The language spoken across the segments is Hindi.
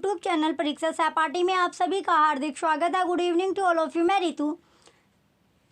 यूट्यूब चैनल परीक्षा सहपाठी में आप सभी का हार्दिक स्वागत है। Good evening to all of you. मैं रितु।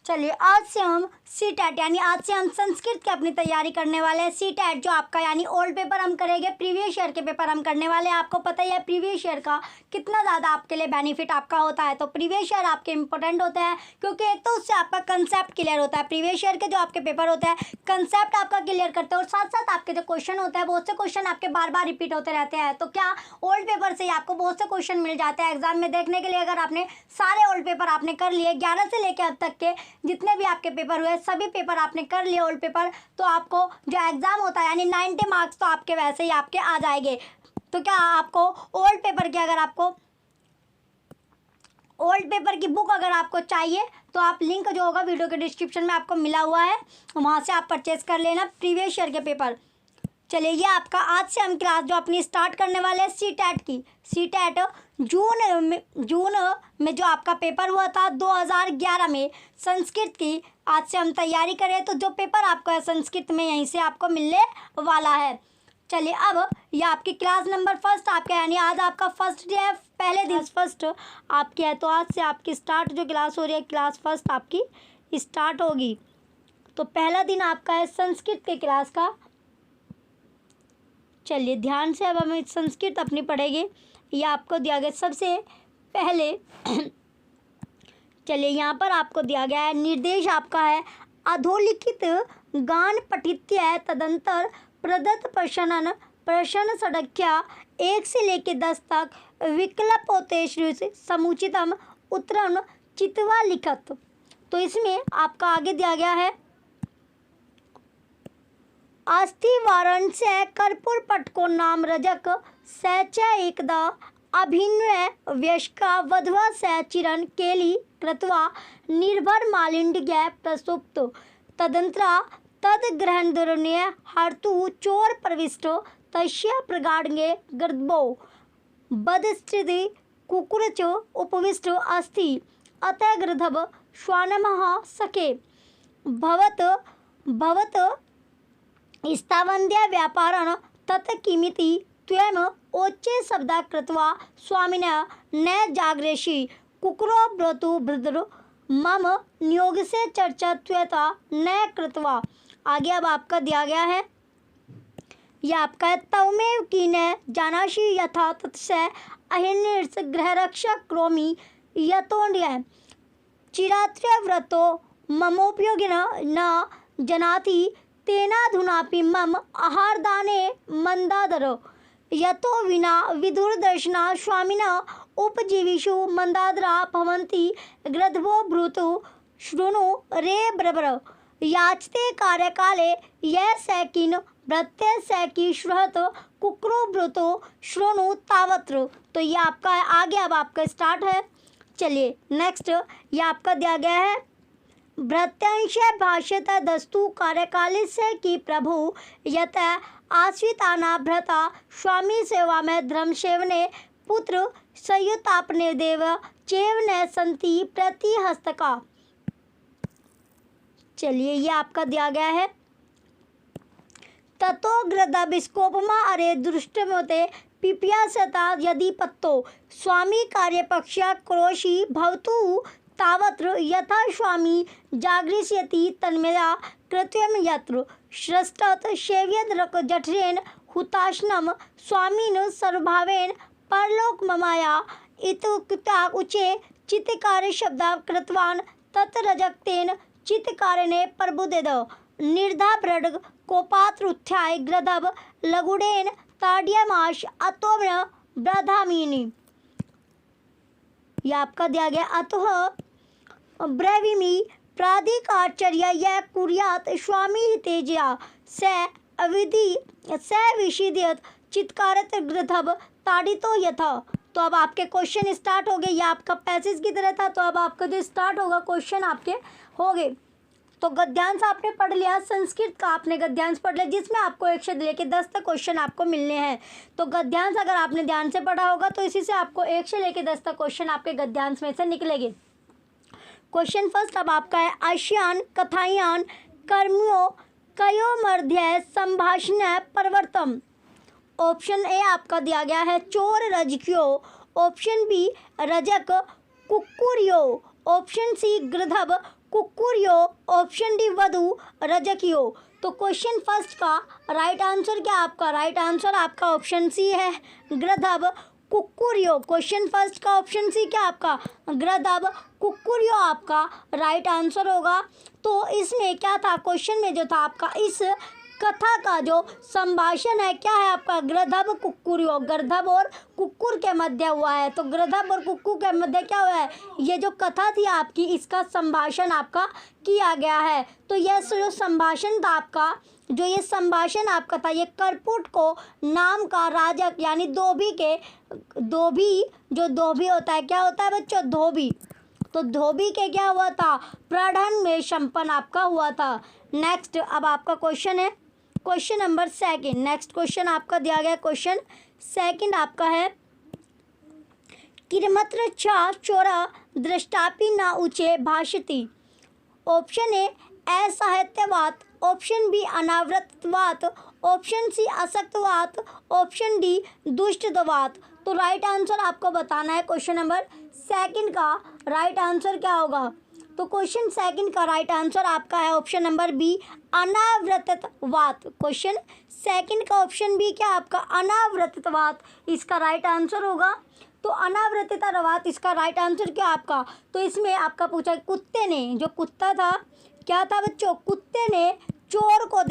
चलिए आज से हम सीटेट यानी आज से हम संस्कृत की अपनी तैयारी करने वाले हैं। सीटेट जो आपका यानी ओल्ड पेपर हम करेंगे, प्रीवियस ईयर के पेपर हम करने वाले हैं। आपको पता ही है प्रीवियस ईयर का कितना ज़्यादा आपके लिए बेनिफिट आपका होता है। तो प्रीवियस ईयर आपके इंपॉर्टेंट होते हैं क्योंकि एक तो उससे आपका कंसेप्ट क्लियर होता है। प्रीवियस ईयर के जो आपके पेपर होते हैं कंसेप्ट आपका क्लियर करते हैं और साथ साथ आपके जो क्वेश्चन होते हैं बहुत से क्वेश्चन आपके बार बार रिपीट होते रहते हैं। तो क्या ओल्ड पेपर से ही आपको बहुत से क्वेश्चन मिल जाते हैं एग्जाम में देखने के लिए। अगर आपने सारे ओल्ड पेपर आपने कर लिए 11 से लेकर अब तक के जितने भी आपके पेपर हुए सभी पेपर आपने कर लिए ओल्ड पेपर, तो आपको जो एग्जाम होता है यानी 90 मार्क्स तो आपके वैसे ही आपके आ जाएंगे। तो क्या आपको ओल्ड पेपर की अगर आपको ओल्ड पेपर की बुक अगर आपको चाहिए तो आप लिंक जो होगा वीडियो के डिस्क्रिप्शन में आपको मिला हुआ है, वहाँ से आप परचेज कर लेना प्रीवियस ईयर के पेपर। चलिए ये आपका आज से हम क्लास जो अपनी स्टार्ट करने वाले हैं सीटेट की। सीटेट जून में जो आपका पेपर हुआ था 2011 में संस्कृत की, आज से हम तैयारी करें तो जो पेपर आपको है संस्कृत में यहीं से आपको मिलने वाला है। चलिए अब ये आपकी क्लास नंबर फर्स्ट आपका यानी आज आपका फर्स्ट डे है, पहले दिन फर्स्ट आपकी है। तो आज से आपकी स्टार्ट जो क्लास हो रही है क्लास फर्स्ट आपकी स्टार्ट होगी। तो पहला दिन आपका है संस्कृत के क्लास का। चलिए ध्यान से अब हमें संस्कृत अपनी पढ़ेंगे। ये आपको दिया गया सबसे पहले चलिए यहाँ पर आपको दिया गया है निर्देश आपका है अधोलिखित गान पठित्य तदंतर प्रदत्त प्रश्न संख्या 1 से लेकर 10 तक विकल्पोत्तेश्य समुचितम उत्तरम चित्वा लिखत। तो इसमें आपका आगे दिया गया है अस्थि वाराणस्य कर्पूर पटको नाम रजक सैच एकदा अभिन्वय व्यस्का वधवा सै चिरन केली कृत्वा निर्भर मालिन्य प्रसुप्त तदंतरा तद ग्रहण दुर्णय हर्तु चोर प्रविष्ट तस्य प्रगाढ़े गर्भो बदस्थिति कुकुरच उपविष्ट अस्ति अतः गृधव श्वानमः सखे भवत स्थावन्द्या व्यापारण तत् किमिति त्वम ओच्चे शब्दा कृत्वा स्वामिनः न जागरेषि कुकुरो ब्रतु भृद्र मम नियोग से चर्चा त्वता न कृत्वा। आगे अब आपका दिया गया है यह आपका है तवमेव कीन जानासि यथा तत्स्य अहिर्निर्स गृहरक्षक क्रोमी यतोन्य चिरात्र्य व्रतो ममोपयोगिन न जनाति तेनाधुनापि मम आहारदाने मंदादर यतो विना विदुरदर्शना स्वामिना उपजीविषु मंदादरा भवन्ति ग्रध्वो ब्रूतु शृणु रे ब्रबर याचते कार्यकाले यह सैकिन भृत्य सैकी श्रुहत कुक्रो ब्रूतो शृणु तावत्र। तो ये आपका है आगे अब आपका स्टार्ट है। चलिए नेक्स्ट ये आपका दिया गया है भृत्यांश भाष्यत दस्तु कार्यकाली से कि प्रभु यत आश्रिताना भ्रता स्वामी सेवा में धर्म सेवने पुत्र संयुतापने देव चेवने संति प्रति हस्तका। चलिए ये आपका दिया गया है ततो ग्रदा बिस्कोपमा अरे दृष्टमते पिप्यासता यदि पत्तो स्वामी कार्यपक्षा क्रोशी भवतु तावत्र यथा स्वामी जागृष्यति तन्मया कृत्यम यत्र श्रष्टत सेव्यद्रक जठरेण हुताशनम स्वामीन सर्वभावेन परलोक ममाया इत्युक्ता उचे चित्तकार्य शब्दा कृतवान तत्रजक्तेन चित्तकारणे प्रबुदेद निर्धाभ्रड कोपात्र उत्थाय ग्रधव लगुडेन ताड्यमाश अतोम्य ब्रधामिनी। यह आपका दिया गया अतः ब्रवीमि प्राधिकाचार्य यह कुर्यात स्वामी तेजया स विषिदयत चित्कारत ग्रधव ताड़ितो यथा। तो अब आपके क्वेश्चन स्टार्ट हो गए। ये आपका पैसेज की तरह था तो अब आपका जो स्टार्ट होगा क्वेश्चन आपके हो गए। तो गद्यांश आपने पढ़ लिया, संस्कृत का आपने गद्यांश पढ़ लिया जिसमें आपको 1 से लेकर 10 तक क्वेश्चन आपको मिलने हैं। तो गद्यांश अगर आपने ध्यान से पढ़ा होगा तो इसी से आपको 1 से लेकर 10 तक क्वेश्चन आपके गद्यांश में से निकलेंगे। क्वेश्चन फर्स्ट अब आपका है आश्यान कथायान कर्मियों कयो मध्य संभाषण प्रवर्तम ऑप्शन ए आपका दिया गया है चोर रजक्यो, ऑप्शन बी रजक कुक्कुरियो, ऑप्शन सी गृधब कुक्कुरियो, ऑप्शन डी वधु रजकियो। तो क्वेश्चन फर्स्ट का राइट आंसर क्या आपका? राइट आंसर आपका ऑप्शन सी है गृधब कुक्कुरियो। क्वेश्चन फर्स्ट का ऑप्शन सी क्या आपका? गृधब कुक्कुरियो आपका राइट आंसर होगा। तो इसमें क्या था, क्वेश्चन में जो था आपका, इस कथा का जो संभाषण है क्या है आपका? गृधब कुक्कुरियो, गृधब और कुक्कुर के मध्य हुआ है। तो गृधब और कुक्कुर के मध्य क्या हुआ है? ये जो कथा थी आपकी, इसका संभाषण आपका किया गया है। तो यह जो संभाषण था आपका, जो ये संभाषण आपका था, ये करपुट को नाम का राजक यानी धोबी जो धोबी होता है, क्या होता है बच्चों? धोबी। तो धोबी के क्या हुआ था? प्रढ़न में संपन्न आपका हुआ था। नेक्स्ट अब आपका क्वेश्चन है question number second. Next question आपका दिया गया क्वेश्चन सेकंड आपका है किरमत्र चा चोरा दृष्टापि न उचे भाषति। ऑप्शन ए असाहित्यवाद, ऑप्शन बी अनावृतवाद, ऑप्शन सी असक्तवाद, ऑप्शन डी दुष्टवाद। तो राइट आंसर आपको बताना है। क्वेश्चन नंबर सेकंड का राइट आंसर क्या होगा? तो क्वेश्चन सेकंड का राइट आंसर आपका है ऑप्शन नंबर बी अनावृतवाद। क्वेश्चन सेकंड का ऑप्शन बी क्या आपका? अनावृतवाद इसका राइट आंसर होगा। तो अनावृतवाद इसका राइट आंसर क्या आपका? तो इसमें आपका पूछा कुत्ते ने, जो कुत्ता था क्या था बच्चों? कुत्ते ने चोर को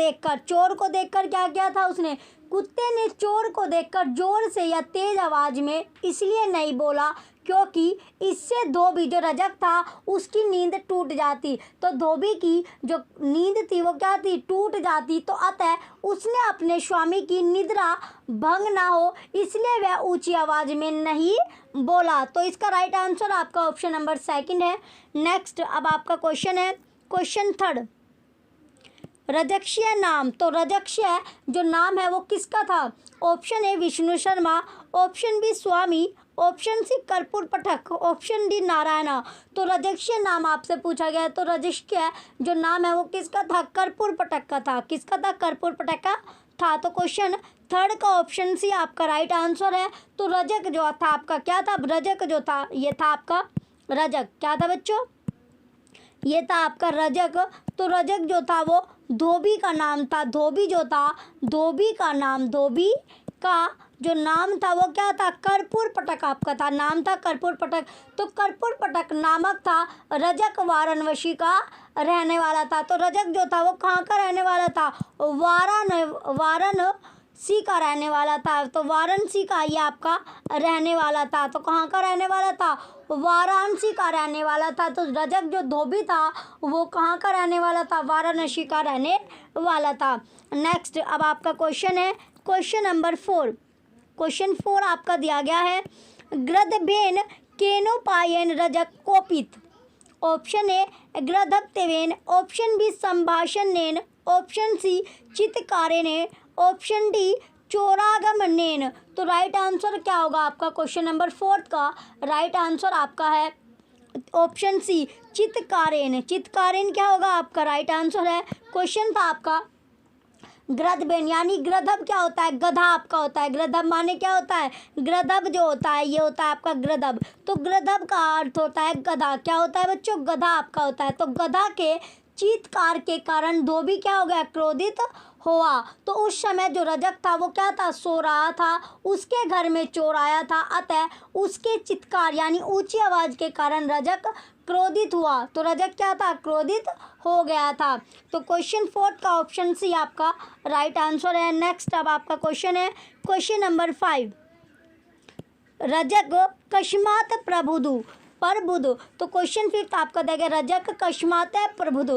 देखकर क्या किया था उसने? कुत्ते ने चोर को देखकर जोर से या तेज आवाज में इसलिए नहीं बोला क्योंकि इससे धोबी जो रजक था उसकी नींद टूट जाती। तो धोबी की जो नींद थी वो क्या थी? टूट जाती। तो अतः उसने अपने स्वामी की निद्रा भंग ना हो इसलिए वह ऊंची आवाज में नहीं बोला। तो इसका राइट आंसर आपका ऑप्शन नंबर सेकंड है। नेक्स्ट अब आपका क्वेश्चन है क्वेश्चन थर्ड रजक्ष्य नाम। तो रजक्ष्य जो नाम है वो किसका था? Option A Vishnu Sharma, option B Swami, option C Karpur Patak, option D Narayana. तो रजक्ष्य नाम आपसे पूछा गया है। तो रजक्ष्य जो नाम है वो किसका था? कर्पूर पटक का था। किसका था? कर्पूर पटक का था। तो क्वेश्चन थर्ड का ऑप्शन सी आपका राइट आंसर है। तो रजक जो था आपका क्या था? रजक जो था ये था आपका रजक। क्या था बच्चों? ये था आपका रजक। तो रजक जो था वो धोबी का नाम था। धोबी जो था, धोबी का जो नाम था वो क्या था? कर्पूर पटक आपका था, नाम था कर्पूर पटक। तो कर्पूर पटक नामक था रजक वाराणसी का रहने वाला था। तो रजक जो था वो कहाँ का रहने वाला था? वाराणसी का रहने वाला था। तो वाराणसी का ये आपका रहने वाला था। तो कहाँ का रहने वाला था? वाराणसी का रहने वाला था। तो रजक जो धोबी था वो कहाँ का रहने वाला था? वाराणसी का रहने वाला था। नेक्स्ट अब आपका क्वेश्चन है क्वेश्चन नंबर 4। क्वेश्चन 4 आपका दिया गया है गृधभेन केनोपायन रजक कोपित। ऑप्शन ए गृधत्वेन, ऑप्शन बी संभाषणेन, ऑप्शन सी चित्कारेण, ऑप्शन डी चोरागमनेन। तो राइट आंसर क्या होगा आपका? क्वेश्चन नंबर 4 का राइट आंसर आपका है ऑप्शन सी चित्कारेण। चित्कारेण क्या होगा आपका? राइट आंसर है। क्वेश्चन था आपका गृधबेन यानी गृधब क्या होता है? गधा आपका होता है। गृधब माने क्या होता है? गृधब जो होता है ये होता है आपका गृधब। तो गृधब का अर्थ होता है गधा। क्या होता है बच्चों? गधा आपका होता है। तो गधा के चीत्कार के कारण धोबी क्या हो गया? क्रोधित हुआ। तो उस समय जो रजक था वो क्या था? सो रहा था। उसके घर में चोर आया था, अतः उसके चित्कार यानी ऊंची आवाज के कारण रजक क्रोधित हुआ। तो रजक क्या था? क्रोधित हो गया था। तो क्वेश्चन 4 का ऑप्शन सी आपका राइट आंसर है। नेक्स्ट अब आपका क्वेश्चन है क्वेश्चन नंबर 5 रजक कस्मात् प्रबुध। तो क्वेश्चन 5 आपका देगा रजक कस्मात् प्रबुध।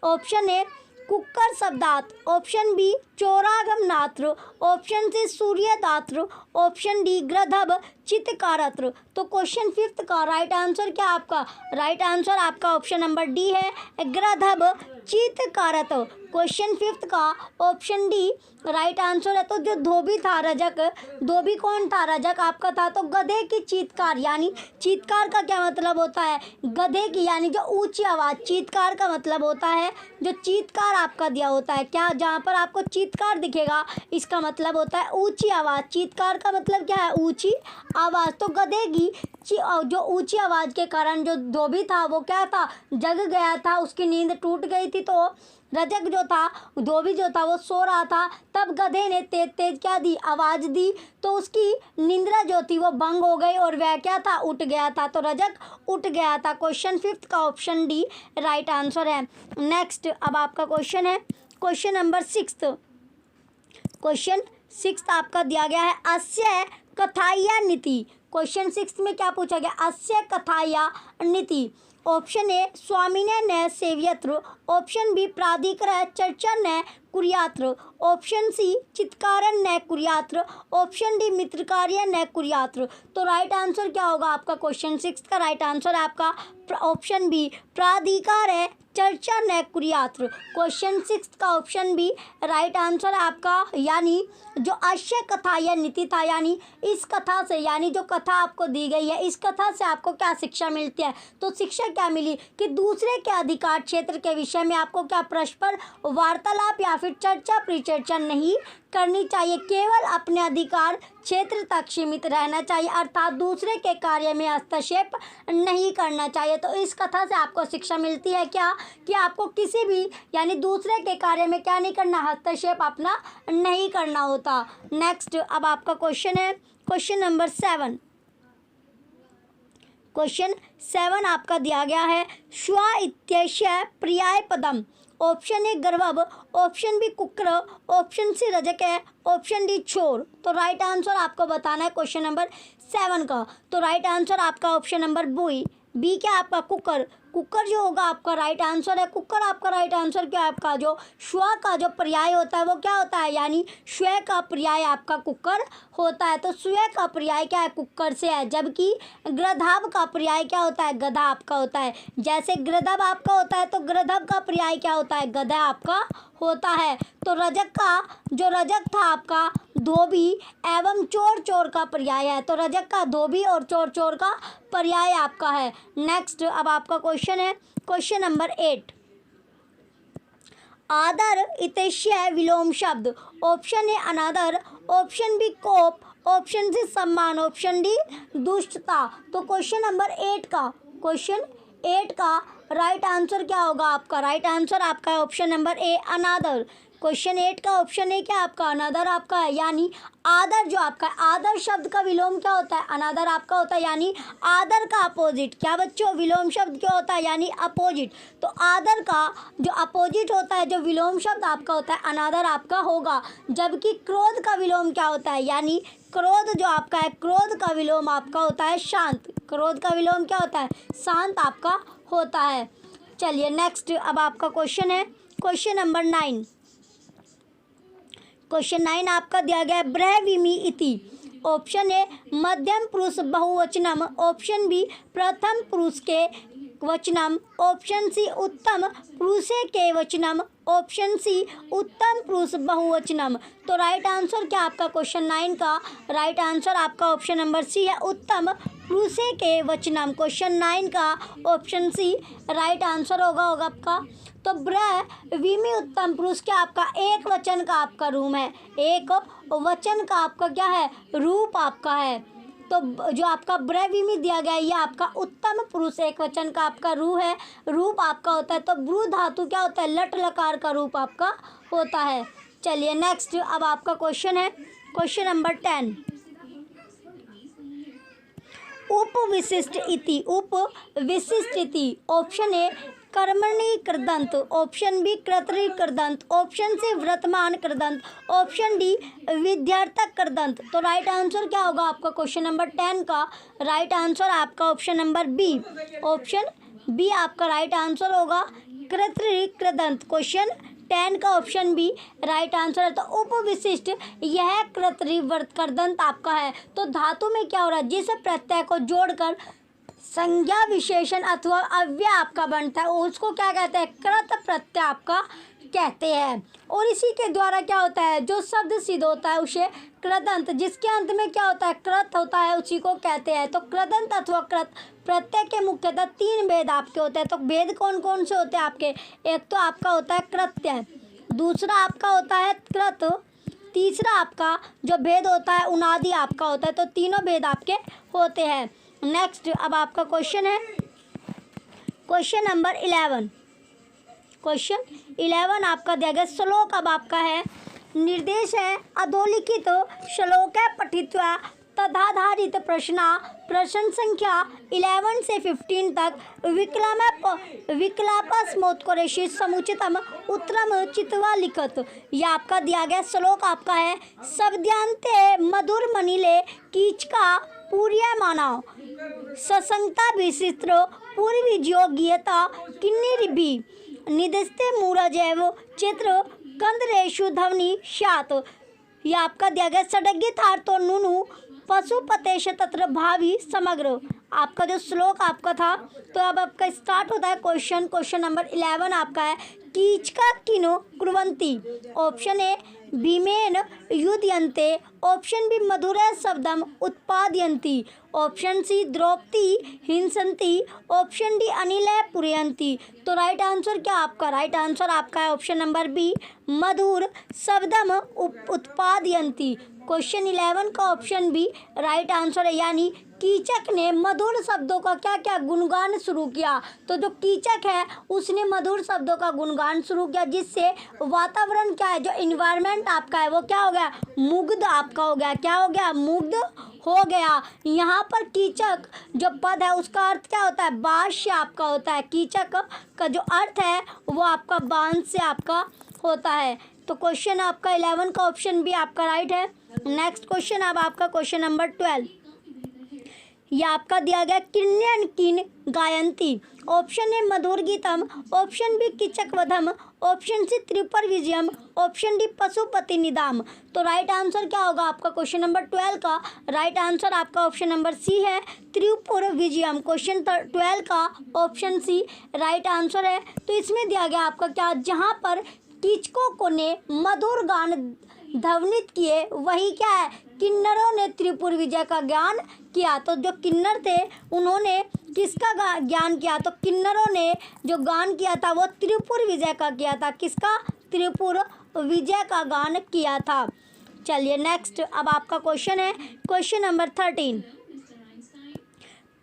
ऑप्शन ए कुक्कर शब्दात, ऑप्शन बी चोरागमनात्र, ऑप्शन सी सूर्यदात्र, ऑप्शन डी गृधब चित्कारत्र। तो क्वेश्चन 5 का राइट आंसर क्या आपका? राइट आंसर आपका ऑप्शन नंबर डी है गृधब चित्कारत। क्वेश्चन 5 का ऑप्शन डी राइट आंसर है। तो जो धोबी था रजक, धोबी कौन था? रजक आपका था। तो गधे की चीत्कार, यानी चीत्कार का क्या मतलब होता है? गधे की यानी जो ऊंची आवाज़, चीत्कार का मतलब होता है जो चीत्कार आपका दिया होता है। क्या जहाँ पर आपको चीत्कार दिखेगा इसका मतलब होता है ऊंची आवाज़। चीत्कार का मतलब क्या है? ऊंची आवाज़। तो गधे की जो ऊंची आवाज़ के कारण जो धोबी था वो क्या था? जग गया था, उसकी नींद टूट गई थी। तो रजक जो था, धोबी जो था वो सो रहा था, तब गधे ने तेज तेज क्या दी? आवाज़ दी। तो उसकी निंद्रा जो थी वो भंग हो गई और वह क्या था? उठ गया था। तो रजक उठ गया था। क्वेश्चन 5 का ऑप्शन डी राइट आंसर है। नेक्स्ट अब आपका क्वेश्चन है क्वेश्चन नंबर 6। क्वेश्चन 6 आपका दिया गया है अस्य कथाया नीति। क्वेश्चन 6 में क्या पूछा गया? अस्य कथाया नीति। ऑप्शन ए स्वामिने न सेव्यत्र, ऑप्शन बी प्राधिकर चर्चा न कुर्यात्र, ऑप्शन सी चित्कारन न कुर्यात्र, ऑप्शन डी मित्रकार्य न कुर्यात्र। तो राइट आंसर क्या होगा आपका? क्वेश्चन 6 का राइट आंसर है आपका ऑप्शन बी प्राधिकार है चर्चा न कुर्यात्र। क्वेश्चन 6 का ऑप्शन बी राइट आंसर है आपका। यानी जो अश्य कथा या नीति था, यानी इस कथा से, यानी जो कथा आपको दी गई है इस कथा से आपको क्या शिक्षा मिलती है? तो शिक्षा क्या मिली कि दूसरे के अधिकार क्षेत्र के विषय में आपको क्या परस्पर वार्तालाप या फिर चर्चा परिचर्चा नहीं करनी चाहिए, केवल अपने अधिकार क्षेत्र तक सीमित रहना चाहिए, अर्थात दूसरे के कार्य में हस्तक्षेप नहीं करना चाहिए। तो इस कथा से आपको शिक्षा मिलती है क्या? कि आपको किसी भी यानी दूसरे के कार्य में क्या नहीं करना? हस्तक्षेप अपना नहीं करना होता। नेक्स्ट अब आपका क्वेश्चन है क्वेश्चन नंबर 7। क्वेश्चन 7 आपका दिया गया है श्व इत्यस्य पर्याय पदम। ऑप्शन ए गर्वभ, ऑप्शन बी कुक्र, ऑप्शन सी रजक है, ऑप्शन डी छोर। तो राइट आंसर आपको बताना है क्वेश्चन नंबर 7 का। तो राइट आंसर आपका ऑप्शन नंबर बी क्या आपका? कुकर। कुकर जो होगा आपका राइट आंसर है। कुकर आपका राइट आंसर क्या है? आपका जो श्व का जो पर्याय होता है वो क्या होता है? यानी श्व का पर्याय आपका कुकर होता है। तो श्व का पर्याय क्या है? कुकर से है। जबकि गृधब का पर्याय क्या होता है? गधा आपका होता है। जैसे गृधब आपका होता है तो गृधब का पर्याय क्या होता है? गधा आपका होता है। तो जो रजक था आपका धोबी एवं चोर चोर का पर्याय है। तो रजक का धोबी और चोर चोर का पर्याय आपका है। नेक्स्ट अब आपका क्वेश्चन है क्वेश्चन नंबर 8। आदर इत्यस्य विलोम शब्द। ऑप्शन ए अनादर, ऑप्शन बी कोप, ऑप्शन सी सम्मान, ऑप्शन डी दुष्टता। तो क्वेश्चन नंबर 8 का राइट आंसर क्या होगा आपका? राइट आंसर आपका है option number A another. Question 8 का ऑप्शन ए क्या आपका? अनादर आपका है। यानी आदर जो आपका है, आदर शब्द का विलोम क्या होता है? अनादर आपका होता है। यानी आदर का अपोजिट क्या बच्चों? विलोम शब्द क्या होता है? यानी अपोजिट। तो आदर का जो अपोजिट होता है, जो विलोम शब्द आपका होता है, अनादर आपका होगा। जबकि क्रोध का विलोम क्या होता है? यानी क्रोध जो आपका है, क्रोध का विलोम आपका होता है शांत। क्रोध का विलोम क्या होता है? शांत आपका होता है। चलिए नेक्स्ट अब आपका क्वेश्चन है क्वेश्चन नंबर 9। क्वेश्चन 9 आपका दिया गया है ब्रहविमि इति। ऑप्शन ए मध्यम पुरुष बहुवचनम, ऑप्शन बी प्रथम पुरुष के वचनम, ऑप्शन सी उत्तम पुरुषे के वचनम, ऑप्शन सी उत्तम पुरुष बहुवचनम। तो राइट आंसर क्या आपका? क्वेश्चन 9 का राइट आंसर आपका ऑप्शन नंबर सी है उत्तम पुरुषे के वचनम। क्वेश्चन 9 का ऑप्शन सी राइट आंसर होगा आपका। तो ब्रहविमि उत्तम पुरुष क्या आपका? एक वचन का आपका रूप है। एक वचन का आपका क्या है? रूप आपका है। तो जो आपका ब्रहविमि दिया गया है ये आपका उत्तम पुरुष एक वचन का आपका रूप आपका होता है। तो ब्रू धातु क्या होता है? लट लकार का रूप आपका होता है। चलिए नेक्स्ट अब आपका क्वेश्चन है क्वेश्चन नंबर 10। उपविशिष्ट इति। ऑप्शन ए कर्मणि कृदंत, ऑप्शन बी कर्तरि कृदंत, ऑप्शन सी वर्तमान कृदंत, ऑप्शन डी विद्यार्थक कृदंत। तो राइट आंसर क्या होगा आपका? क्वेश्चन नंबर 10 का राइट आंसर आपका option number B. Option B आपका राइट आंसर होगा कर्तरि कृदंत। क्वेश्चन 10 का ऑप्शन बी राइट आंसर है। तो उपविशिष्ट यह कर्तरि कृदंत आपका है। तो धातु में क्या हो रहा है? जिस प्रत्यय को जोड़कर संज्ञा विशेषण अथवा अव्यय आपका बनता है उसको क्या कहते हैं? कृत प्रत्यय आपका कहते हैं। और इसी के द्वारा क्या होता है, जो शब्द सिद्ध होता है उसे कृदंत, जिसके अंत में क्या होता है, कृत होता है, उसी को कहते हैं। तो कृदंत अथवा कृत प्रत्यय के मुख्यतः 3 भेद आपके होते हैं। तो भेद कौन कौन से होते हैं आपके, एक तो आपका होता है कृत्य, दूसरा आपका होता है कृत, तीसरा आपका जो भेद होता है उनादि आपका होता है। तो तीनों भेद आपके होते हैं। नेक्स्ट अब आपका क्वेश्चन है क्वेश्चन नंबर 11। क्वेश्चन 11 आपका दिया गया श्लोक अब आपका है, निर्देश है अधोलिखित श्लोक पठित्वा तदाधारित प्रश्न संख्या 11 से 15 तक विकलापस्मोत्कर्षित समुचितम उत्तरम चित्वा लिखत। यह आपका दिया गया श्लोक आपका है, शब्दान्ते मधुर मनीले कीचका पूर्य मानव ससंगता विचित्र पूर्वी ज्योग्यता किन्निरिभि निदस्ते मूरजैव चित्र कंदरेशु ध्वनि स्यात्। यह आपका दिया गया षडगितार्थो नुनु पशुपतेश तत्र भावी समग्र। आपका जो श्लोक आपका था, तो अब आपका स्टार्ट होता है क्वेश्चन नंबर 11 आपका है, कीचका किनो कुर्वन्ति। ऑप्शन ए भीमेन युध्यन्ते, ऑप्शन बी मधुर शब्दम उत्पादयन्ति, ऑप्शन सी द्रौपदी हिंसन्ति, ऑप्शन डी अनिल पूरयन्ति। तो राइट आंसर क्या आपका, राइट आंसर आपका है ऑप्शन नंबर बी मधुर शब्दम उत्पादयन्ति। क्वेश्चन 11 का ऑप्शन बी राइट आंसर है, यानी कीचक ने मधुर शब्दों का क्या क्या गुणगान शुरू किया। तो जो कीचक है उसने मधुर शब्दों का गुणगान शुरू किया, जिससे वातावरण क्या है, जो इन्वायरमेंट आपका है वो क्या हो गया, मुग्ध आपका हो गया, क्या हो गया, मुग्ध हो गया। यहाँ पर कीचक जो पद है उसका अर्थ क्या होता है, बांस से आपका होता है। कीचक का जो अर्थ है वो आपका बांस से आपका होता है। तो क्वेश्चन आपका 11 का ऑप्शन भी आपका राइट है। नेक्स्ट क्वेश्चन अब आपका क्वेश्चन नंबर 12। यह आपका दिया गया किन्यन किन गायंती। Option A Madhura Geetam, option B Keechaka Vadham, option C Tripura Vijayam, option D Pashupati Nidam. तो राइट आंसर क्या होगा आपका क्वेश्चन नंबर 12 का, राइट आंसर आपका ऑप्शन नंबर सी है त्रिपुर विजयम। क्वेश्चन 12 का ऑप्शन सी राइट आंसर है। तो इसमें दिया गया आपका क्या, जहाँ पर कीचकों ने मधुर गान ध्वनित किए वही क्या है, किन्नरों ने त्रिपुर विजय का ज्ञान किया। तो जो किन्नर थे उन्होंने किसका ज्ञान किया, तो किन्नरों ने जो गान किया था वो त्रिपुर विजय का किया था। किसका, त्रिपुर विजय का गान किया था। चलिए नेक्स्ट अब आपका क्वेश्चन है क्वेश्चन नंबर 13।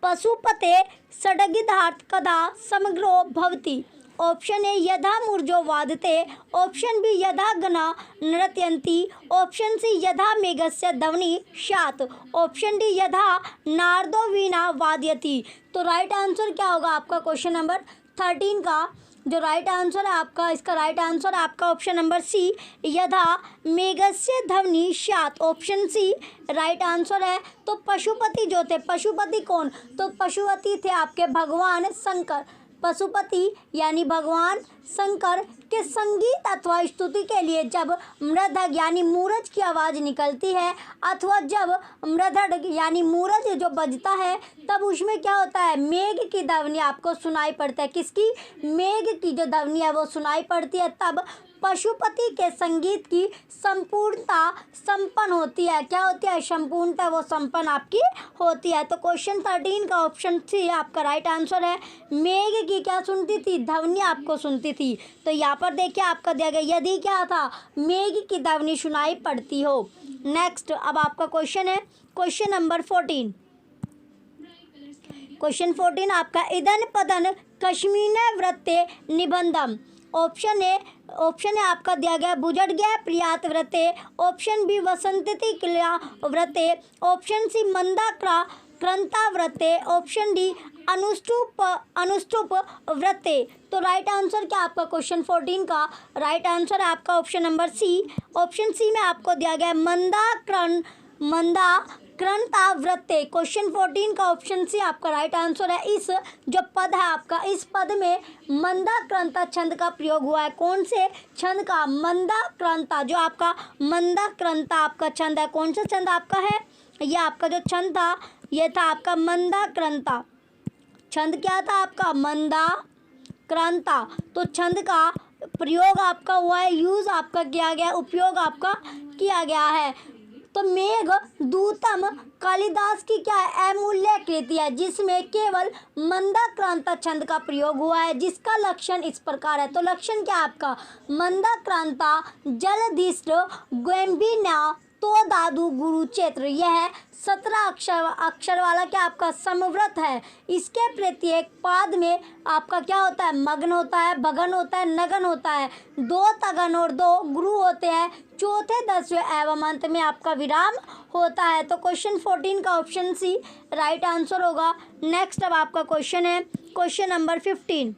पशुपते षडगिधार्थ कदा समग्रो भवति। ऑप्शन ए यथा मूर्जो वादते, ऑप्शन बी यथा गणा नृत्यन्ति, ऑप्शन सी यथा मेघस्य ध्वनि स्यात्, ऑप्शन डी यथा नारदो वीणा वादयति। तो राइट आंसर क्या होगा आपका क्वेश्चन नंबर 13 का, जो राइट आंसर है आपका, इसका राइट आंसर आपका ऑप्शन नंबर सी यथा मेघस्य ध्वनि स्यात्, ऑप्शन सी राइट आंसर है। तो पशुपति जो थे, पशुपति कौन, तो पशुपति थे आपके भगवान शंकर। पशुपति यानी भगवान शंकर के संगीत अथवा स्तुति के लिए जब मृदंग यानी मूरज की आवाज़ निकलती है, अथवा जब मृदंग यानी मूरज जो बजता है, तब उसमें क्या होता है, मेघ की ध्वनि आपको सुनाई पड़ता है। किसकी, मेघ की जो ध्वनि है वो सुनाई पड़ती है। तब पशुपति के संगीत की संपूर्णता संपन्न होती है। क्या होती है, संपूर्णता वो संपन्न आपकी होती है। तो क्वेश्चन 13 का ऑप्शन सी आपका राइट आंसर है। मेघ की क्या सुनती थी, ध्वनि आपको सुनती थी। तो यहाँ पर देखिए आपका दिया गया यदि क्या था, मेघ की ध्वनि सुनाई पड़ती हो। नेक्स्ट अब आपका क्वेश्चन है क्वेश्चन नंबर 14। क्वेश्चन 14 आपका इदन पदन कश्मीर वृत्ते निबंधम। ऑप्शन है आपका दिया गया भुजट गया प्रियात व्रते, ऑप्शन बी वसंतति क्रिया व्रते, ऑप्शन सी मंदा क्रंता व्रते, ऑप्शन डी अनुष्टुप व्रते। तो राइट आंसर क्या आपका क्वेश्चन 14 का, राइट आंसर है आपका option number C. Option C में आपको दिया गया मंदा क्रंता व्रते। क्वेश्चन 14 का ऑप्शन सी आपका राइट आंसर है। इस जो पद है आपका, इस पद में मंदा क्रंता छंद का प्रयोग हुआ है। कौन से छंद का, मंदा क्रंता। जो आपका मंदा क्रंता आपका छंद है, कौन सा छंद आपका है, ये आपका जो छंद था ये था आपका मंदा क्रंता। छंद क्या था आपका, मंदा क्रंता। तो छंद का प्रयोग आपका हुआ है, यूज़ आपका किया गया, उपयोग आपका किया गया है। तो मेघ दूतम कालिदास की क्या है, अमूल्य कृति है जिसमें केवल मंदाक्रांत छंद का प्रयोग हुआ है, जिसका लक्षण इस प्रकार है। तो लक्षण क्या है आपका, मंदाक्रांता जलधिष्ठ ग्वेम्बिना तो दादू गुरुचेत्र, यह 17 अक्षर वाला क्या आपका समव्रत है। इसके प्रत्येक पाद में आपका क्या होता है, मग्न होता है, भगन होता है, नगन होता है, 2 तगन और 2 गुरु होते हैं, चौथे 10वें एवं अंत में आपका विराम होता है। तो क्वेश्चन 14 का ऑप्शन सी राइट आंसर होगा। नेक्स्ट अब आपका क्वेश्चन है क्वेश्चन नंबर 15।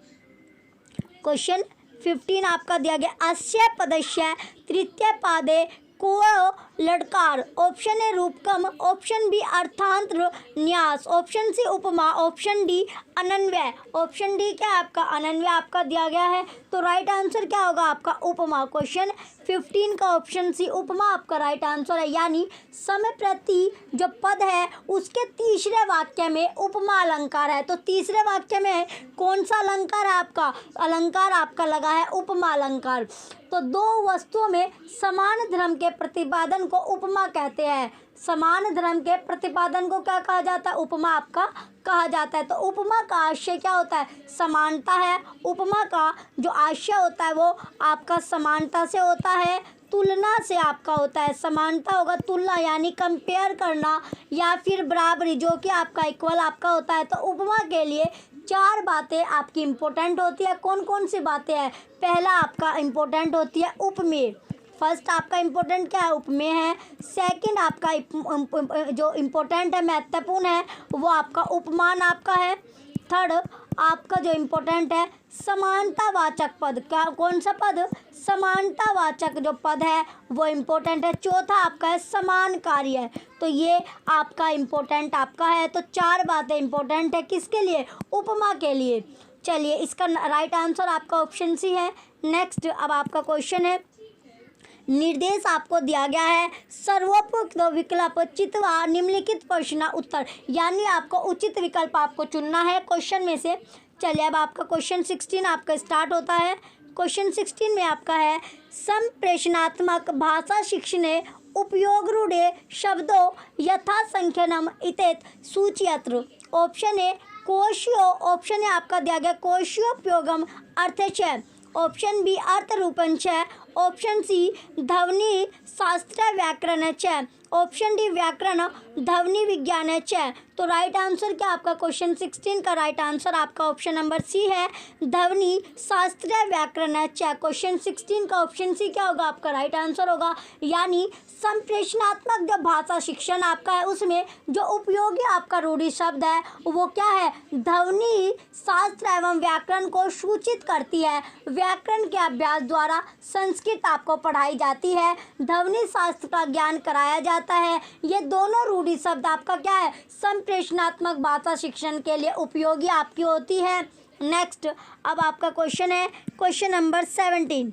क्वेश्चन 15 आपका दिया गया, अस्य पदस्य तृतीय पादे को लटकार। ऑप्शन ए रूपकम, ऑप्शन बी अर्थांतर न्यास, ऑप्शन सी उपमा, ऑप्शन डी अनन्वय। ऑप्शन डी क्या है आपका, अनन्वय आपका दिया गया है। तो राइट आंसर क्या होगा आपका, उपमा। क्वेश्चन 15 का ऑप्शन सी उपमा आपका राइट आंसर है। यानी समय प्रति जो पद है उसके तीसरे वाक्य में उपमा अलंकार है। तो तीसरे वाक्य में कौन सा अलंकार है आपका, अलंकार आपका लगा है उपमा अलंकार। तो 2 वस्तुओं में समान धर्म के प्रतिपादन को उपमा कहते हैं। समान धर्म के प्रतिपादन को क्या कहा जाता है, उपमा आपका कहा जाता है। तो उपमा का आशय क्या होता है, समानता है। उपमा का जो आशय होता है वो आपका समानता से होता है, तुलना से आपका होता है। समानता होगा, तुलना यानी कंपेयर करना या फिर बराबरी जो कि आपका इक्वल आपका होता है। तो उपमा के लिए 4 बातें आपकी इम्पोर्टेंट होती है। कौन कौन सी बातें हैं, पहला आपका इम्पोर्टेंट होती है उपमेय। फर्स्ट आपका इम्पोर्टेंट क्या है, उपमेय है। सेकंड आपका जो इम्पोर्टेंट है, महत्वपूर्ण है, वो आपका उपमान आपका है। थर्ड आपका जो इम्पोर्टेंट है समानतावाचक पद, क्या कौन सा पद, समानतावाचक जो पद है वो इम्पोर्टेंट है। चौथा आपका है समान कार्य। तो ये आपका इम्पोर्टेंट आपका है। तो 4 बातें इम्पोर्टेंट है किसके लिए, उपमा के लिए। चलिए इसका राइट आंसर आपका ऑप्शन सी है। नेक्स्ट अब आपका क्वेश्चन है, निर्देश आपको दिया गया है, सर्वोपयुक्त विकल्प चितवा निम्नलिखित प्रश्न उत्तर, यानी आपको उचित विकल्प आपको चुनना है क्वेश्चन में से। चलिए अब आपका क्वेश्चन 16 आपका स्टार्ट होता है। क्वेश्चन 16 में आपका है, संप्रेषणात्मक भाषा शिक्षणे उपयोग रूढ़े शब्दों यथा संख्यानम इतेत सूचयत्र। ऑप्शन ए कोशीय, ऑप्शन ए आपका दिया गया कोशीयोपयोगम अर्थच, ऑप्शन बी अर्थ रूपंच, ऑप्शन सी ध्वनि शास्त्र व्याकरण च, ऑप्शन डी व्याकरण ध्वनि विज्ञान च। तो राइट आंसर क्या आपका क्वेश्चन 16 का राइट आंसर आपका ऑप्शन नंबर सी है, ध्वनि शास्त्र व्याकरण च। क्वेश्चन 16 का ऑप्शन सी क्या होगा आपका राइट आंसर होगा। यानी संप्रेषणात्मक जो भाषा शिक्षण आपका है उसमें जो उपयोगी आपका रूढ़ि शब्द है वो क्या है, ध्वनि शास्त्र एवं व्याकरण को सूचित करती है। व्याकरण के अभ्यास द्वारा संस्कृत आपको पढ़ाई जाती है, ध्वनि शास्त्र का ज्ञान कराया जाता है। ये दोनों रूढ़ि शब्द आपका क्या है, संप्रेषणात्मक भाषा शिक्षण के लिए उपयोगी आपकी होती है। नेक्स्ट अब आपका क्वेश्चन है क्वेश्चन नंबर 17,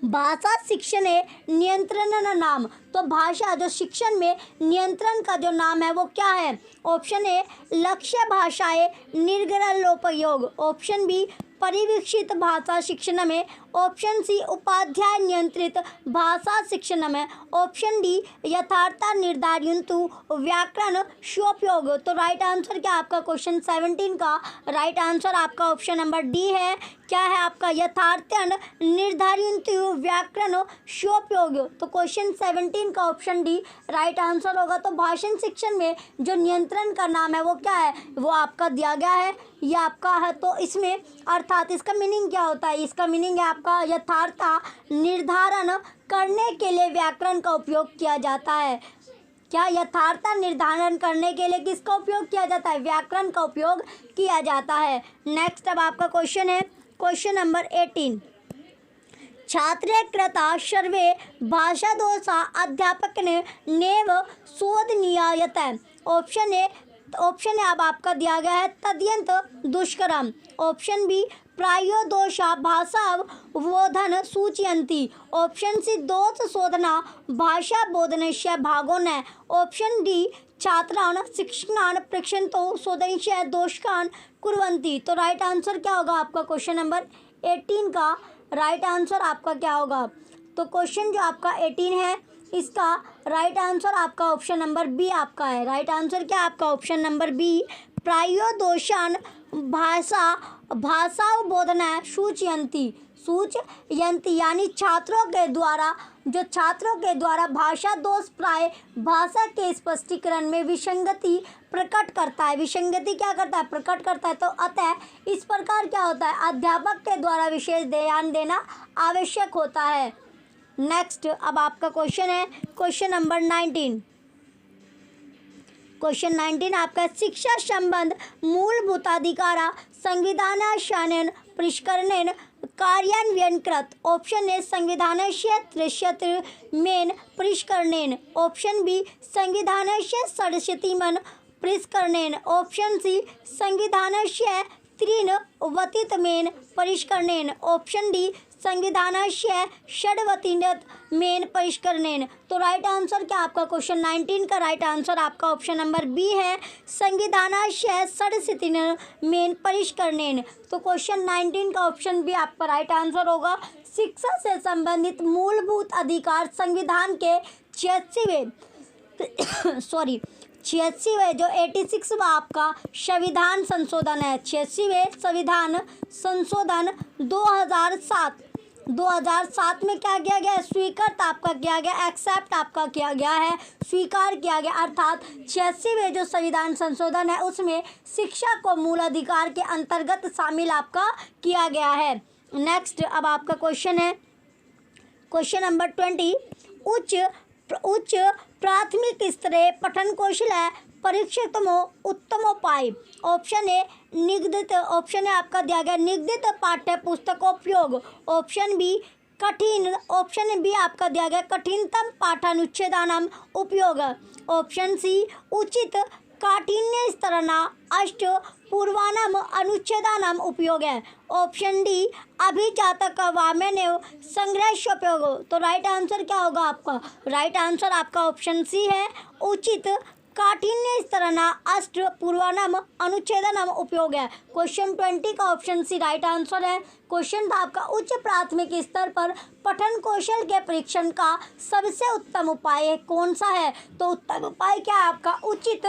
भाषा शिक्षण नियंत्रण नाम। तो भाषा जो शिक्षण में नियंत्रण का जो नाम है वो क्या है, ऑप्शन ए लक्ष्य भाषाएं निर्गलोपयोग, ऑप्शन बी परिवीक्षित भाषा शिक्षण में, ऑप्शन सी उपाध्याय नियंत्रित भाषा शिक्षण में, ऑप्शन डी यथार्थ निर्धारित व्याकरण स्वोपयोग। तो राइट आंसर क्या आपका क्वेश्चन 17 का राइट आंसर आपका ऑप्शन नंबर डी है। क्या है आपका, यथार्थ निर्धारित व्याकरण स्वोपयोग। तो क्वेश्चन 17 का ऑप्शन डी राइट आंसर होगा। तो भाषण शिक्षण में जो नियंत्रण का नाम है वो क्या है, वो आपका दिया गया है, ये आपका है। तो इसमें अर्थात इसका मीनिंग क्या होता है, इसका मीनिंग है आपका यथार्थ निर्धारण करने के लिए व्याकरण का उपयोग किया जाता है। क्या यथार्थ निर्धारण करने के लिए किसका उपयोग किया जाता है, व्याकरण का उपयोग किया जाता है। नेक्स्ट अब आपका क्वेश्चन है क्वेश्चन नंबर 18, छात्रे कृता सर्वे भाषा दोषा अध्यापक ने नेव शोधनीयत। ऑप्शन ए अब आपका दिया गया है तद्यंत दुष्करम, ऑप्शन बी प्रायो दोषा भाषा बोधन सूचयन्ति, ऑप्शन सी दोष शोधना भाषा बोधनस्य भागो न, ऑप्शन डी छात्रान शिक्षकान पृच्छन्तो शोधनस्य दोषकान कुर्वन्ति। तो राइट आंसर क्या होगा आपका क्वेश्चन नंबर 18 का राइट आंसर आपका क्या होगा? तो क्वेश्चन जो आपका 18 है, इसका राइट आंसर आपका ऑप्शन नंबर बी आपका है। राइट आंसर क्या आपका? ऑप्शन नंबर बी, प्रायोदोषान भाषावबोधना सूचयंती यानी छात्रों के द्वारा भाषा दोष प्राय भाषा के स्पष्टीकरण में विसंगति प्रकट करता है। विसंगति क्या करता है? प्रकट करता है। तो अतः इस प्रकार क्या होता है? अध्यापक के द्वारा विशेष ध्यान देना आवश्यक होता है। नेक्स्ट अब आपका क्वेश्चन है क्वेश्चन नंबर 19। क्वेश्चन 19 आपका, शिक्षा संबंध मूलभूताधिकारा संविधानाशयन परिष्करणेन कार्यान्वयनकृत। ऑप्शन ए संविधानस्य 63 परिष्करणेन, ऑप्शन बी संविधानस्य 67 परिष्करणेन, ऑप्शन सी संविधानस्य 93 परिष्करणेन, ऑप्शन डी संविधानस्य 67 परिष्करणेन। तो राइट आंसर क्या आपका? क्वेश्चन 19 का राइट आंसर आपका ऑप्शन नंबर बी है, संविधानस्य 67 परिष्करणेन। तो क्वेश्चन 19 का ऑप्शन बी आपका राइट आंसर होगा। शिक्षा से संबंधित मूलभूत अधिकार संविधान के 86वें जो 86वां आपका संविधान संशोधन है। 86वें संविधान संशोधन 2007 में क्या किया गया? स्वीकृत आपका किया गया, एक्सेप्ट आपका किया गया है, स्वीकार किया गया। अर्थात 86वें जो संविधान संशोधन है उसमें शिक्षा को मूल अधिकार के अंतर्गत शामिल आपका किया गया है। नेक्स्ट अब आपका क्वेश्चन है क्वेश्चन नंबर 20, उच्च प्राथमिक स्तरीय पठन कौशल है परीक्षितमो उत्तमोपाय। ऑप्शन ए निगदित, ऑप्शन ए आपका दिया गया निगदित पाठ्य पुस्तकोपयोग, ऑप्शन बी कठिन, ऑप्शन बी आपका दिया गया कठिनतम पाठानुच्छेदानाम उपयोग, ऑप्शन सी उचित काठिन्य स्तरना अष्ट पूर्वानाम अनुच्छेदानाम उपयोग है, ऑप्शन डी अभिजातक वामनेव संग्रहोपयोग। तो राइट आंसर क्या होगा आपका? राइट आंसर आपका ऑप्शन सी है, उचित काठिन्य स्तरना अष्ट पूर्वानाम अनुच्छेदनम उपयोग है। क्वेश्चन 20 का ऑप्शन सी राइट आंसर है। क्वेश्चन था आपका, उच्च प्राथमिक स्तर पर पठन कौशल के परीक्षण का सबसे उत्तम उपाय कौन सा है? तो उत्तम उपाय क्या है आपका? उचित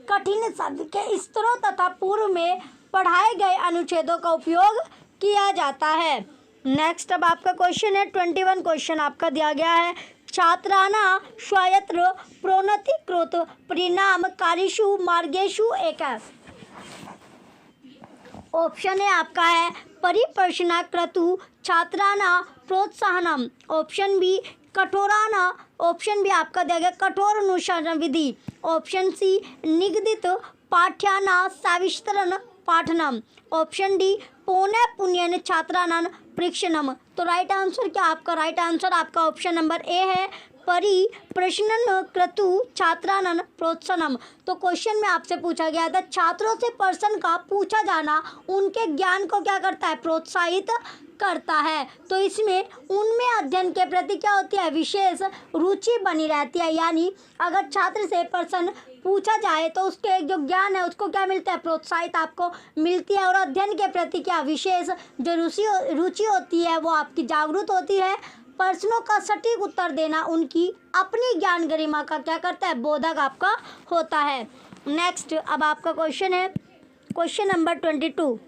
कठिन शब्द के स्तरों तथा पूर्व में पढ़ाए गए अनुच्छेदों का उपयोग किया जाता है। नेक्स्ट अब आपका क्वेश्चन है 21 क्वेश्चन आपका दिया गया है, छात्राना स्वायत्त प्रोन्नतिकृत परिणाम कार्येषु मार्गेषु एक है। ऑप्शन ए आपका है परिप्रश्न क्रतु छात्राना प्रोत्साहनम, ऑप्शन बी कठोराना, ऑप्शन बी आपका दिया गया कठोर अनुशासन विधि, ऑप्शन सी निगदित पाठ्याना सविस्तरण पाठनम, ऑप्शन डी पौने पुण्यन छात्रानां परीक्षणम। तो राइट आंसर क्या आपका? राइट आंसर आपका ऑप्शन नंबर ए है, परिप्रश्नन क्रतु छात्रानां प्रोत्साहनम। तो क्वेश्चन में आपसे पूछा गया था छात्रों से प्रश्न का पूछा जाना उनके ज्ञान को क्या करता है? प्रोत्साहित करता है। तो इसमें उनमें अध्ययन के प्रति क्या होती है? विशेष रुचि बनी रहती है। यानी अगर छात्र से प्रश्न पूछा जाए तो उसके जो ज्ञान है उसको क्या मिलता है? प्रोत्साहित आपको मिलती है। और अध्ययन के प्रति क्या विशेष जो रुचि होती है वो आपकी जागरूक होती है। प्रश्नों का सटीक उत्तर देना उनकी अपनी ज्ञान गरिमा का क्या करता है? बोधक आपका होता है। नेक्स्ट अब आपका क्वेश्चन है क्वेश्चन नंबर 22।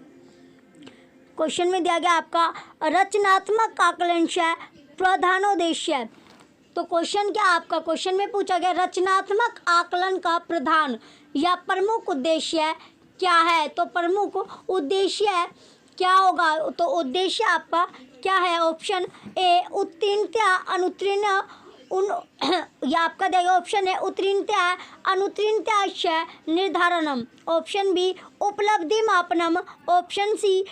क्वेश्चन में दिया गया आपका रचनात्मक आकलन से प्रधानोद्देश्य। तो क्वेश्चन क्या आपका? क्वेश्चन में पूछा गया रचनात्मक आकलन का प्रधान या प्रमुख उद्देश्य क्या है? तो प्रमुख उद्देश्य क्या होगा? तो उद्देश्य आपका क्या है? ऑप्शन ए उत्तीर्णता अनुत्तीर्ण या आपका देगा ऑप्शन है उत्तीर्णता अनुत्तीर्णता निर्धारणम, ऑप्शन बी उपलब्धि मापनम, ऑप्शन सी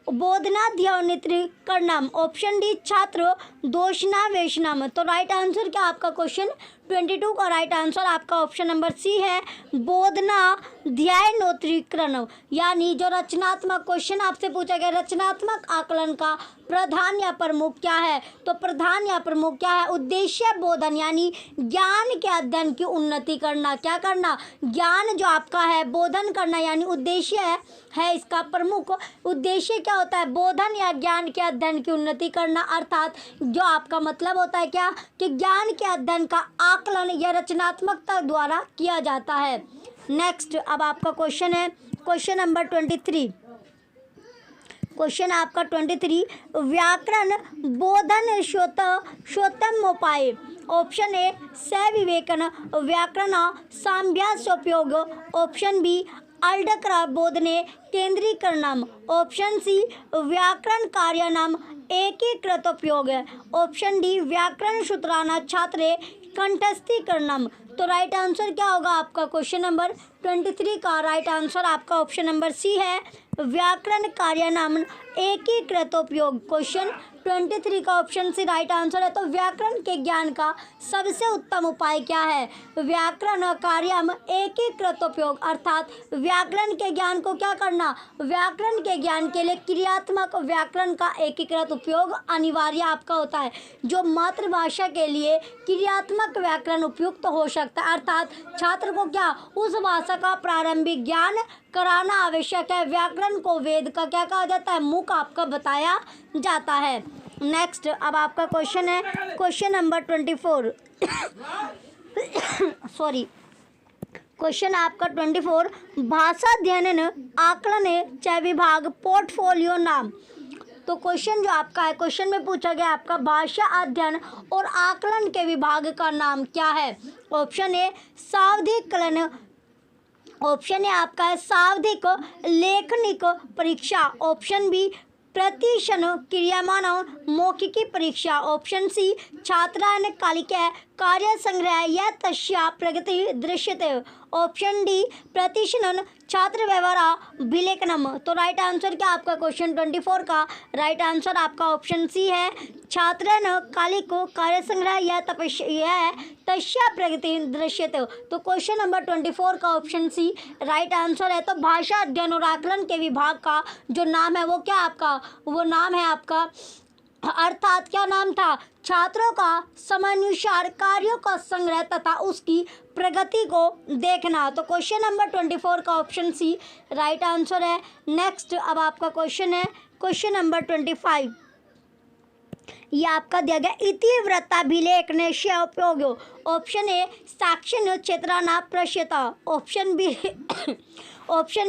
बोधनाध्यानित्रीकरणम, ऑप्शन डी छात्र दोषणावेशनम। तो राइट आंसर क्या आपका? क्वेश्चन 22 का राइट आंसर आपका ऑप्शन नंबर सी है, बोधना ध्यानोत्तीकरण। यानी जो रचनात्मक क्वेश्चन आपसे पूछा गया, रचनात्मक आकलन का प्रधान या प्रमुख क्या है, तो प्रधान या प्रमुख क्या है, उद्देश्य बोधन यानी ज्ञान के अध्ययन की उन्नति करना। क्या करना, ज्ञान जो आपका है बोधन करना यानी उद्देश्य है इसका प्रमुख उद्देश्य क्या होता है, बोधन या ज्ञान के अध्ययन की उन्नति करना। अर्थात जो आपका मतलब होता है क्या, कि ज्ञान के अध्ययन का आकलन या रचनात्मकता द्वारा किया जाता है। नेक्स्ट अब आपका क्वेश्चन है क्वेश्चन नंबर 23। क्वेश्चन आपका 23, व्याकरण बोधन श्रोतमोपाय। ऑप्शन ए सविवेकन व्याकरण साभ्यासोपयोग, ऑप्शन बी अल्डक्रा बोधने केंद्रीकरणम, ऑप्शन सी व्याकरण कार्याणाम एकीकृतोपयोग, ऑप्शन डी व्याकरण सूत्राणां छात्रे कंठस्थीकरणम। तो राइट आंसर क्या होगा आपका क्वेश्चन नंबर 23 का राइट आंसर आपका ऑप्शन नंबर सी है, व्याकरण कार्याणाम एकीकृतोपयोग। क्वेश्चन 23 का ऑप्शन सी राइट आंसर है। तो व्याकरण के ज्ञान का सबसे उत्तम उपाय क्या है, व्याकरण कार्याम एकीकृतोपयोग। अर्थात व्याकरण के ज्ञान को क्या करना, व्याकरण के ज्ञान के लिए क्रियात्मक व्याकरण का एकीकृत उपयोग अनिवार्य आपका होता है। जो मातृभाषा के लिए क्रियात्मक व्याकरण उपयुक्त हो सकता है, अर्थात छात्र को क्या उस भाषा का प्रारंभिक ज्ञान कराना आवश्यक है। व्याकरण को वेद का क्या कहा जाता है, मुख आपका बताया जाता है। नेक्स्ट अब आपका क्वेश्चन है क्वेश्चन नंबर 24 सॉरी क्वेश्चन आपका 24, भाषा अध्ययन आकलन च विभाग पोर्टफोलियो नाम। तो क्वेश्चन जो आपका है, क्वेश्चन में पूछा गया आपका भाषा अध्ययन और आकलन के विभाग का नाम क्या है। ऑप्शन ए सावधिकलन, ऑप्शन ए आपका है सावधिक लेखनिक परीक्षा, ऑप्शन बी प्रतिशण क्रियमाण मौखिकी परीक्षा, ऑप्शन सी छात्रायन कालिका कार्य संग्रह या तस्या प्रगति दृश्यते, ऑप्शन डी प्रतिशण छात्र व्यवहार विलेखनम। तो राइट आंसर क्या आपका क्वेश्चन 24 का राइट आंसर आपका ऑप्शन सी है, छात्रन कालिको कार्य संग्रह या तस्या प्रगति दृश्यते। तो क्वेश्चन नंबर 24 का ऑप्शन सी राइट आंसर है। तो भाषा अध्ययन और आकलन के विभाग का जो नाम है वो क्या आपका, वो नाम है आपका, अर्थात क्या नाम था, छात्रों का समयानुसार कार्यों का संग्रह तथा उसकी प्रगति को देखना। तो क्वेश्चन नंबर 24 का ऑप्शन सी राइट आंसर है। नेक्स्ट अब आपका क्वेश्चन है क्वेश्चन नंबर 25। ये आपका दिया गया इतिवृत्ताभिलेखनस्य उपयोग। ऑप्शन ए साक्षिण क्षेत्राणां प्रश्यता, ऑप्शन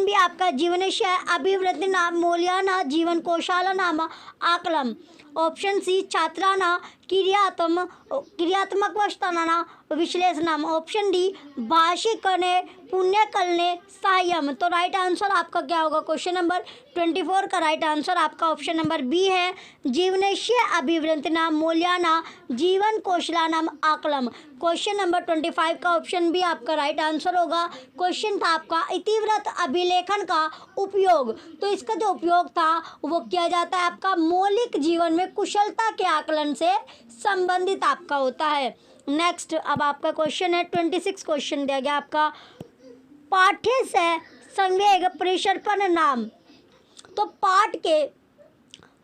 बी आपका जीवनस्य अभिवृद्धि नाम मूल्यानां जीवन कौशलानां आकलन, ऑप्शन सी छात्राणां क्रियात्मक वस्तूनां विश्लेषणम, ऑप्शन डी भाषिकने पुण्यकलने सहायम। तो राइट आंसर आपका क्या होगा क्वेश्चन नंबर 24 का राइट आंसर आपका ऑप्शन नंबर बी है, जीवनस्य अभिवृद्धिनां मूल्यानां जीवन कौशलानां आकलन। क्वेश्चन नंबर 25 का ऑप्शन बी आपका राइट आंसर होगा। क्वेश्चन था आपका इतिवृत्त अभिलेखन का उपयोग। तो इसका जो उपयोग था वो किया जाता है आपका मौलिक जीवन में कुशलता के आकलन से संबंधित आपका होता है। नेक्स्ट अब आपका क्वेश्चन है 26 क्वेश्चन दिया गया आपका, पाठ्य से संवेग परिसर्पण नाम। तो पाठ के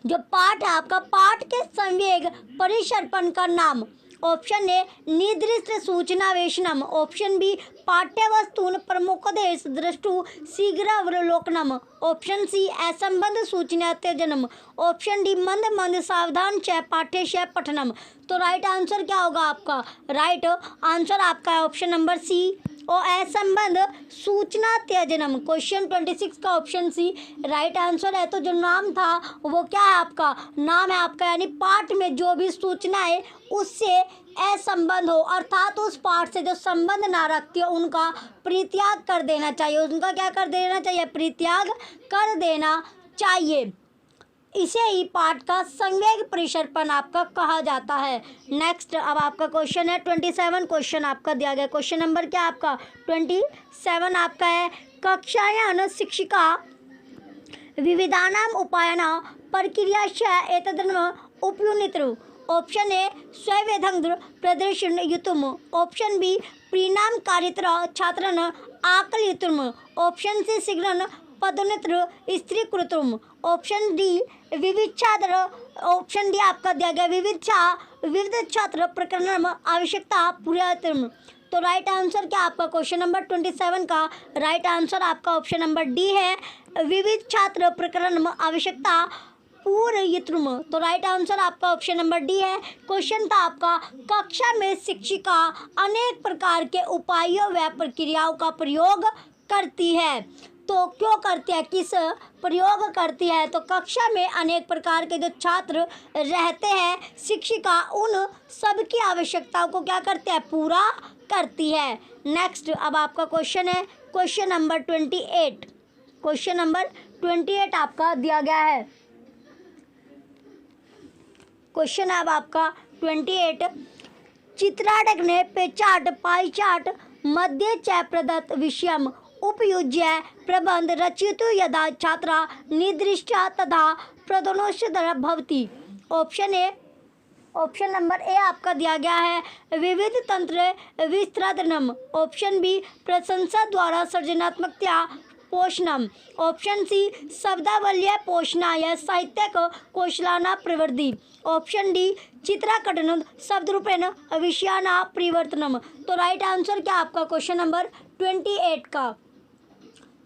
जो पाठ है आपका, पाठ के संवेग परिसर्पण का नाम, ऑप्शन ए निर्दिष्ट सूचनावेशनम, ऑप्शन बी पाठ्यवस्तून प्रमुखोद्देश दृष्टु शीघ्रावलोकनम, ऑप्शन सी असंबद्ध सूचना त्यजनम, ऑप्शन डी मंद मंद सावधान च पाठ्यस्य पठनम। तो राइट आंसर क्या होगा आपका, राइट आंसर आपका है ऑप्शन नंबर सी और असंबद्ध सूचना त्यजनम। क्वेश्चन 26 का ऑप्शन सी राइट आंसर है। तो जो नाम था वो क्या है आपका, नाम है आपका यानी पाठ में जो भी सूचनाएं उससे असंबद्ध हो, अर्थात उस पाठ से जो संबंध ना रखती हो उनका परित्याग कर देना चाहिए, उनका क्या कर देना चाहिए, परित्याग कर देना चाहिए। इसे ही पाठ का संवेग परिसर्पण आपका कहा जाता है। नेक्स्ट अब आपका क्वेश्चन है 27 क्वेश्चन आपका दिया गया। क्वेश्चन नंबर क्या आपका 27 आपका है, कक्षायां शिक्षिका विविधानां उपायानां प्रक्रियाश्च एतदनु उपयुनित्रु, ऑप्शन ए स्वैवेदंग्र प्रदर्शन युतुम, ऑप्शन बी परिणामकारित्र छात्रन आकलितुम, ऑप्शन सी शीघ्रन पदोन्नति स्त्रीकृतुम, ऑप्शन डी विविच्छादर, ऑप्शन डी आपका दिया गया विविध छात्र प्रकरण आवश्यकता पूर्णतम। तो राइट आंसर क्या आपका क्वेश्चन नंबर 27 का राइट आंसर आपका ऑप्शन नंबर डी है, विविध छात्र प्रकरण आवश्यकता पूर्णतम। तो राइट आंसर आपका ऑप्शन नंबर डी है। क्वेश्चन था आपका, कक्षा में शिक्षिका अनेक प्रकार के उपायों व प्रक्रियाओं का प्रयोग करती है। तो क्यों करती है, किस प्रयोग करती है? तो कक्षा में अनेक प्रकार के जो छात्र रहते हैं, शिक्षिका उन सब की आवश्यकताओं को क्या करती है, पूरा करती है। नेक्स्ट अब आपका क्वेश्चन है क्वेश्चन नंबर 28। क्वेश्चन नंबर 28 आपका दिया गया है। क्वेश्चन है अब आपका 28। चित्राटकने पेचाट पाईचाट मध्ये च प्रदत्त विषयम उपयुज्य प्रबंध रचयतु यदा छात्रा निर्दिष्टा तथा प्रदोनोषधर भवति। ऑप्शन नंबर ए आपका दिया गया है विविध तंत्र विस्तृतनम, ऑप्शन बी प्रशंसा द्वारा सृजनात्मकता पोषणम, ऑप्शन सी शब्दावल्य पोषणाय साहित्यक कौशलाना प्रवृद्धि, ऑप्शन डी चित्राकटन शब्दरूपेण विषयाना परिवर्तनम। तो राइट आंसर क्या आपका क्वेश्चन नंबर 28 का।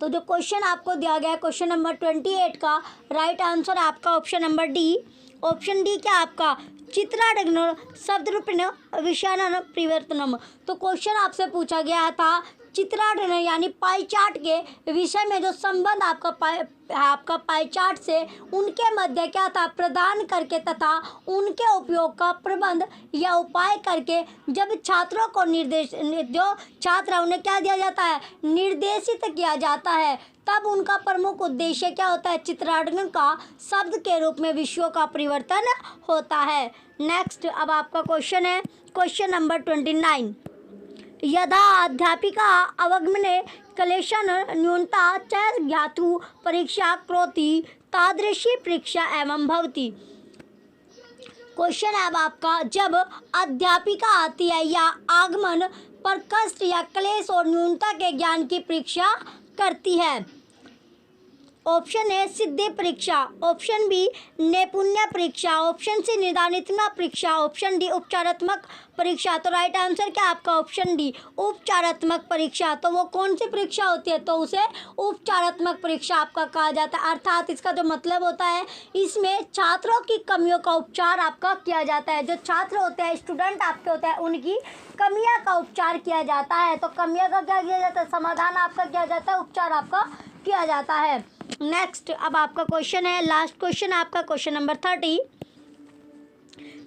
तो जो क्वेश्चन आपको दिया गया है क्वेश्चन नंबर 28 का राइट आंसर आपका option number D. Option D क्या आपका चित्राटन शब्दरूपेण विषयाना परिवर्तनम। तो क्वेश्चन आपसे पूछा गया था चित्राटन यानी पाई चार्ट के विषय में जो संबंध आपका पाई चार्ट से उनके मध्य क्या था प्रदान करके तथा उनके उपयोग का प्रबंध या उपाय करके जब छात्रों को जो छात्र उन्हें क्या दिया जाता है निर्देशित किया जाता है, तब उनका प्रमुख उद्देश्य क्या होता है, चित्राटन का शब्द के रूप में विषयों का परिवर्तन होता है। नेक्स्ट अब आपका क्वेश्चन है क्वेश्चन नंबर 29। यदा अध्यापिका अवगमने क्लेशन न्यूनता च ज्ञातु परीक्षा करोति तादृशी परीक्षा एवं भवति। क्वेश्चन है अब आपका, जब अध्यापिका आती है या आगमन पर कष्ट या क्लेश और न्यूनता के ज्ञान की परीक्षा करती है। ऑप्शन ए सिद्धि परीक्षा, ऑप्शन बी नैपुण्य परीक्षा, ऑप्शन सी निदानात्मक परीक्षा, ऑप्शन डी उपचारात्मक परीक्षा। तो राइट आंसर क्या आपका ऑप्शन डी उपचारात्मक परीक्षा। तो वो कौन सी परीक्षा होती है, तो उसे उपचारात्मक परीक्षा आपका कहा जाता है। अर्थात इसका जो मतलब होता है इसमें छात्रों की कमियों का उपचार आपका किया जाता है। जो छात्र होते हैं स्टूडेंट आपके होते हैं उनकी कमियां का उपचार किया जाता है। तो कमियां का क्या किया जाता है, समाधान आपका किया जाता है, उपचार आपका किया जाता है। नेक्स्ट अब आपका क्वेश्चन है लास्ट क्वेश्चन आपका क्वेश्चन नंबर 30।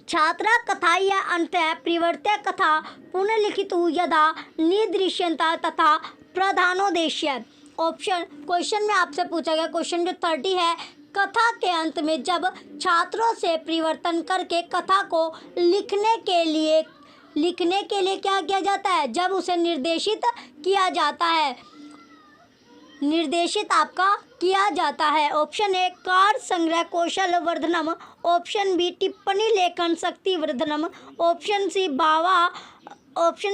छात्रा कथा या अंत परिवर्त्य कथा पुनर्लिखितु यदा निर्दृश्यता तथा प्रधानोद्देश्य। ऑप्शन क्वेश्चन में आपसे पूछा गया क्वेश्चन जो 30 है, कथा के अंत में जब छात्रों से परिवर्तन करके कथा को लिखने के लिए क्या किया जाता है, जब उसे निर्देशित किया जाता है, निर्देशित आपका किया जाता है। ऑप्शन ए कार्य संग्रह कौशल वर्धनम, ऑप्शन बी टिप्पणी लेखन शक्ति वर्धनम, ऑप्शन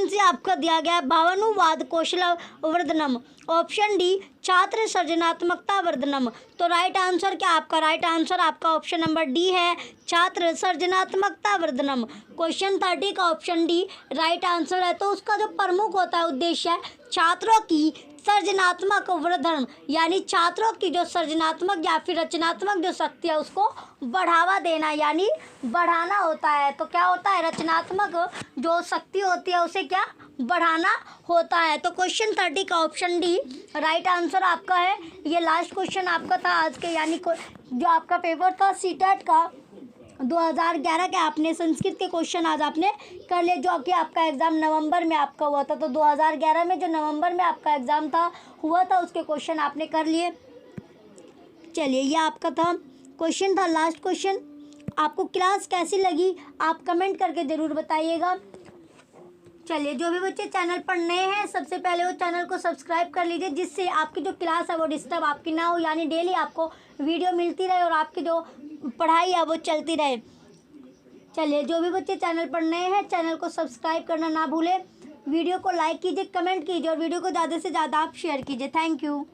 सी आपका दिया गया भावानुवाद कौशल वर्धनम, ऑप्शन डी छात्र सृजनात्मकता वर्धनम। तो राइट आंसर क्या आपका, राइट आंसर आपका ऑप्शन नंबर डी है, छात्र सृजनात्मकता वर्धनम। क्वेश्चन 30 का ऑप्शन डी राइट आंसर है। तो उसका जो प्रमुख होता है उद्देश्य है छात्रों की सृजनात्मक वर्धन, यानी छात्रों की जो सृजनात्मक या फिर रचनात्मक जो शक्ति है उसको बढ़ावा देना, यानी बढ़ाना होता है। तो क्या होता है, रचनात्मक जो शक्ति होती है उसे क्या बढ़ाना होता है। तो क्वेश्चन 30 का ऑप्शन डी राइट आंसर आपका है। ये लास्ट क्वेश्चन आपका था आज के, यानी जो आपका पेपर था सीटेट का 2011 के, आपने संस्कृत के क्वेश्चन आज आपने कर लिए, जो कि आपका एग्ज़ाम नवंबर में आपका हुआ था। तो 2011 में जो नवंबर में आपका एग्ज़ाम हुआ था उसके क्वेश्चन आपने कर लिए। चलिए ये आपका क्वेश्चन था लास्ट क्वेश्चन। आपको क्लास कैसी लगी आप कमेंट करके ज़रूर बताइएगा। चलिए जो भी बच्चे चैनल पर नए हैं सबसे पहले वो चैनल को सब्सक्राइब कर लीजिए, जिससे आपकी जो क्लास है वो डिस्टर्ब आपकी ना हो, यानी डेली आपको वीडियो मिलती रहे और आपकी जो पढ़ाई है वो चलती रहे। चलिए, जो भी बच्चे चैनल पर नए हैं चैनल को सब्सक्राइब करना ना भूलें, वीडियो को लाइक कीजिए, कमेंट कीजिए और वीडियो को ज़्यादा से ज़्यादा आप शेयर कीजिए। Thank you.